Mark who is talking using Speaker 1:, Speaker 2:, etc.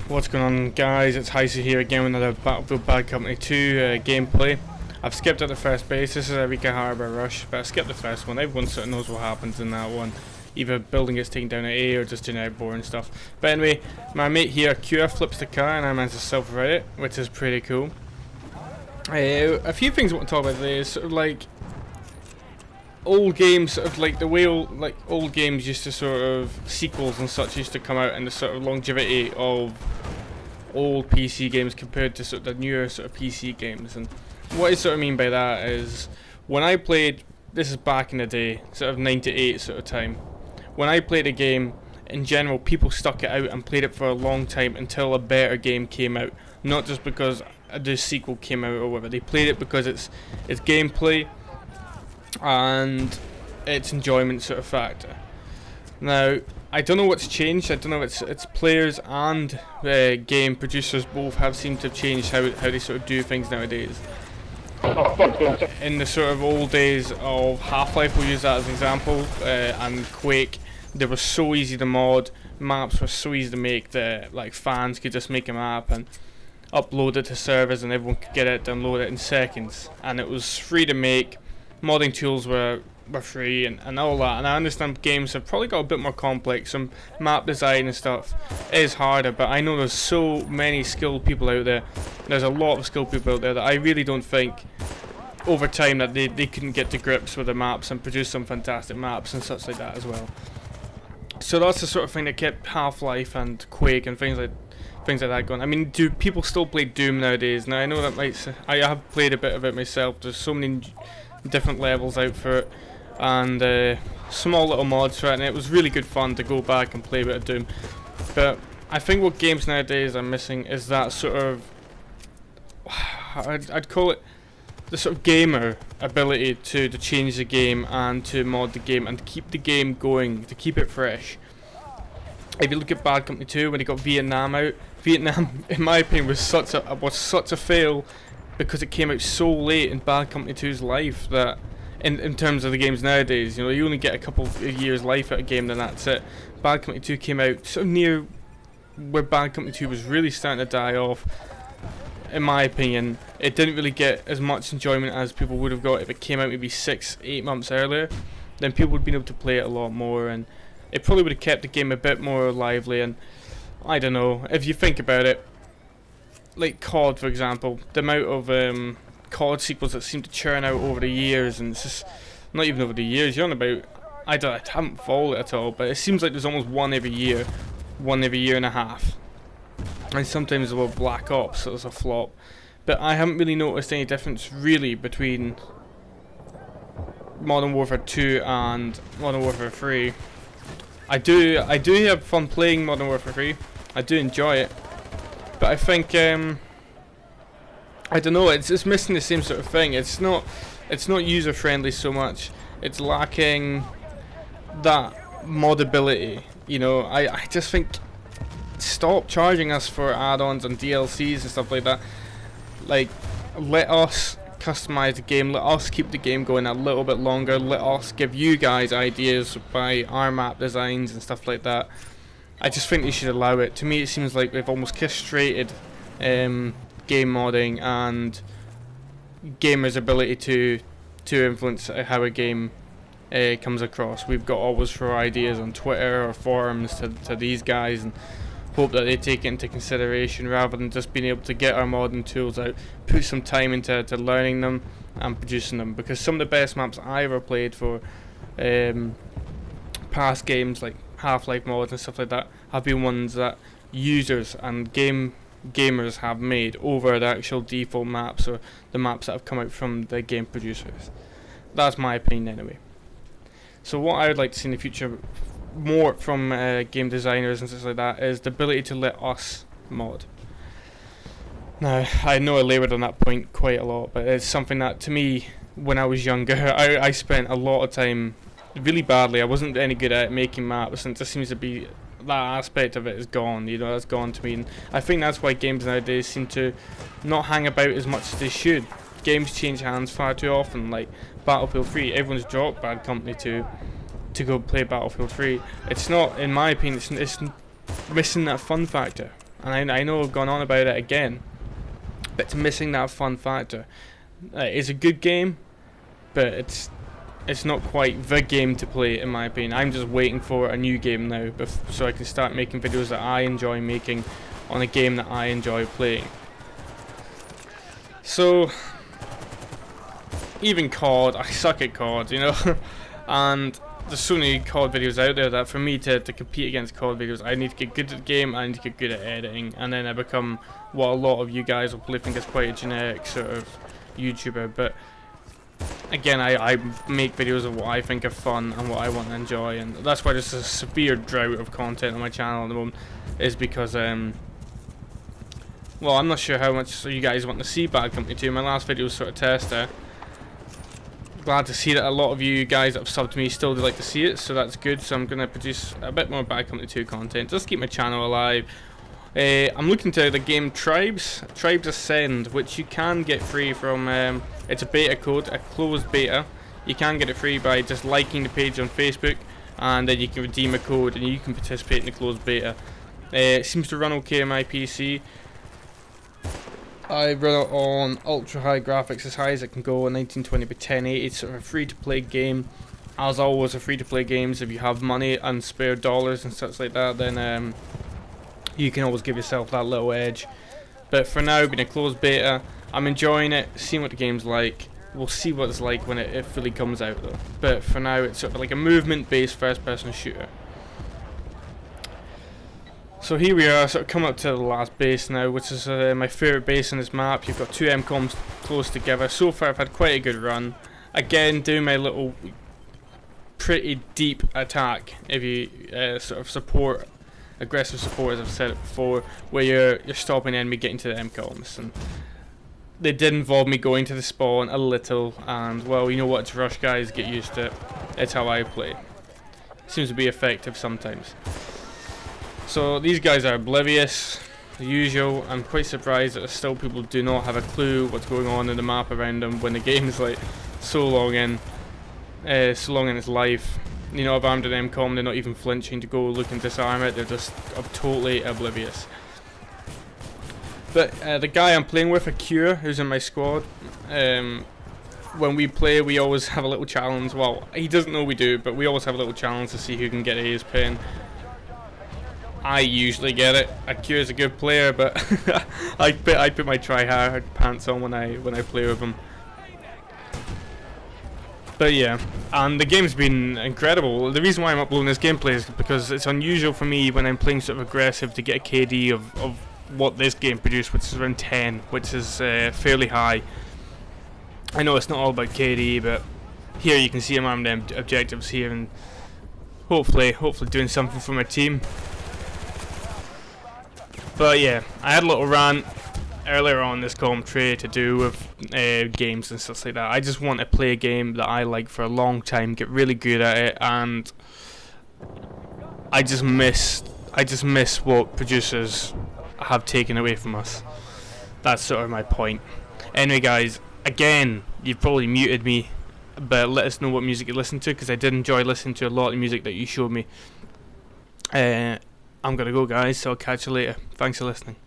Speaker 1: What's going on, guys? It's HyCy here again with another Battlefield Bad Company 2 gameplay. I've skipped at the first base. This is a Rika Harbour rush, but I skipped the first one. Everyone sort of knows what happens in that one. Either building gets taken down at A or just generic boring stuff. But anyway, my mate here, Accua, flips the car and I managed to self-ride it, which is pretty cool. A few things I want to talk about today is sort of like old games, sort of like the way old games used to sort of sequels and such used to come out, and the sort of longevity of old PC games compared to sort of the newer sort of PC games. And what I sort of mean by that is, when I played, this is back in the day, sort of 98 sort of time, when I played a game, in general people stuck it out and played it for a long time until a better game came out, not just because the sequel came out or whatever. They played it because it's gameplay and its enjoyment sort of factor. Now, I don't know what's changed. I don't know if it's players and game producers both have seemed to have changed how they sort of do things nowadays. In the sort of old days of Half-Life, we'll use that as an example, and Quake, they were so easy to mod, maps were so easy to make that like fans could just make a map and upload it to servers and everyone could get it, download it in seconds, and it was free to make. Modding tools were free and all that, and I understand games have probably got a bit more complex. Some map design and stuff is harder, but I know there's so many skilled people out there. There's a lot of skilled people out there that I really don't think over time that they couldn't get to grips with the maps and produce some fantastic maps and such like that as well. So that's the sort of thing that kept Half-Life and Quake and things like that going. I mean, do people still play Doom nowadays? Now I know that I have played a bit of it myself. There's so many different levels out for it, and small little mods for it, and it was really good fun to go back and play a bit of Doom. But I think what games nowadays are missing is that sort of, I'd call it the sort of gamer ability to change the game and to mod the game and to keep the game going, to keep it fresh. If you look at Bad Company 2, when they got Vietnam out, Vietnam, in my opinion, was such a fail because it came out so late in Bad Company 2's life that in terms of the games nowadays, you know, you only get a couple of years life out of a game, then that's it. Bad Company 2 came out sort of near where Bad Company 2 was really starting to die off. In my opinion, it didn't really get as much enjoyment as people would have got if it came out maybe 6-8 months earlier. Then people would have been able to play it a lot more, and it probably would have kept the game a bit more lively. And I don't know, if you think about it, like COD for example, the amount of COD sequels that seem to churn out over the years, and it's just not even over the years, you're on about, I haven't followed it at all, but it seems like there's almost one every year and a half. And sometimes about Black Ops, so it's a flop. But I haven't really noticed any difference really between Modern Warfare 2 and Modern Warfare 3. I do have fun playing Modern Warfare 3. I do enjoy it. But I think I don't know, it's missing the same sort of thing. It's not user friendly so much. It's lacking that modability. You know, I just think, stop charging us for add-ons and DLCs and stuff like that. Like, let us customize the game, let us keep the game going a little bit longer, let us give you guys ideas by our map designs and stuff like that. I just think they should allow it. To me, it seems like they've almost castrated game modding and gamers' ability to influence how a game comes across. We've got always throw ideas on Twitter or forums to these guys and hope that they take it into consideration, rather than just being able to get our modding tools out, put some time into learning them and producing them. Because some of the best maps I ever played for past games like Half-Life mods and stuff like that have been ones that users and gamers have made over the actual default maps or the maps that have come out from the game producers. That's my opinion anyway. So what I would like to see in the future more from game designers and stuff like that is the ability to let us mod. Now, I know I laboured on that point quite a lot, but it's something that, to me, when I was younger, I spent a lot of time really badly. I wasn't any good at making maps, and it just seems to be that aspect of it is gone. You know, that's gone to me, and I think that's why games nowadays seem to not hang about as much as they should. Games change hands far too often. Like Battlefield 3, everyone's dropped Bad Company 2 to go play Battlefield 3. It's not, in my opinion, it's missing that fun factor. and I know I've gone on about it again, but it's missing that fun factor. It's a good game, but it's not quite the game to play, in my opinion. I'm just waiting for a new game now, so I can start making videos that I enjoy making on a game that I enjoy playing. So, even COD, I suck at COD, you know, and there's so many COD videos out there that for me to compete against COD videos, I need to get good at the game, I need to get good at editing, and then I become what a lot of you guys will probably think is quite a generic sort of YouTuber. But again, I make videos of what I think are fun and what I want to enjoy, and that's why there's a severe drought of content on my channel at the moment, is because well, I'm not sure how much you guys want to see Bad Company 2. My last video was sort of tester. Glad to see that a lot of you guys that have subbed to me still do like to see it, so that's good. So I'm going to produce a bit more Bad Company 2 content, just to keep my channel alive. I'm looking to the game Tribes Ascend, which you can get free from, it's a beta code, a closed beta. You can get it free by just liking the page on Facebook, and then you can redeem a code and you can participate in the closed beta. It seems to run okay on my PC. I run it on ultra high graphics, as high as it can go, 1920 by 1080. It's sort of a free to play game. As always, a free to play games, if you have money and spare dollars and such like that, then you can always give yourself that little edge. But for now, being a closed beta, I'm enjoying it, seeing what the game's like. We'll see what it's like when it fully comes out though. But for now, it's sort of like a movement based first person shooter. So here we are, sort of coming up to the last base now, which is my favourite base on this map. You've got two MCOMs close together. So far I've had quite a good run. Again, doing my little pretty deep attack, if you sort of support, aggressive support, as I've said it before, where you're stopping the enemy getting to the MCOMs. And they did involve me going to the spawn a little, and well, you know what, it's rush guys, get used to it. It's how I play. Seems to be effective sometimes. So these guys are oblivious, the usual. I'm quite surprised that still people do not have a clue what's going on in the map around them when the game is like so long in its life. You know, I've armed an MCOM, they're not even flinching to go look and disarm it, they're just totally oblivious. But the guy I'm playing with, Accua, who's in my squad, when we play we always have a little challenge. Well, he doesn't know we do, but we always have a little challenge to see who can get A's pin. I usually get it. Acua's a good player, but I put my try hard pants on when I play with him. But yeah, and the game's been incredible. The reason why I'm uploading this gameplay is because it's unusual for me when I'm playing sort of aggressive to get a KD of what this game produced, which is around 10, which is fairly high. I know it's not all about KD, but here you can see I'm on the objectives here, and hopefully doing something for my team. But yeah, I had a little rant earlier on this commentary to do with games and stuff like that. I just want to play a game that I like for a long time, get really good at it, and I just miss what producers have taken away from us. That's sort of my point. Anyway guys, again, you've probably muted me, but let us know what music you listen to, because I did enjoy listening to a lot of the music that you showed me. I'm gonna go guys, so I'll catch you later. Thanks for listening.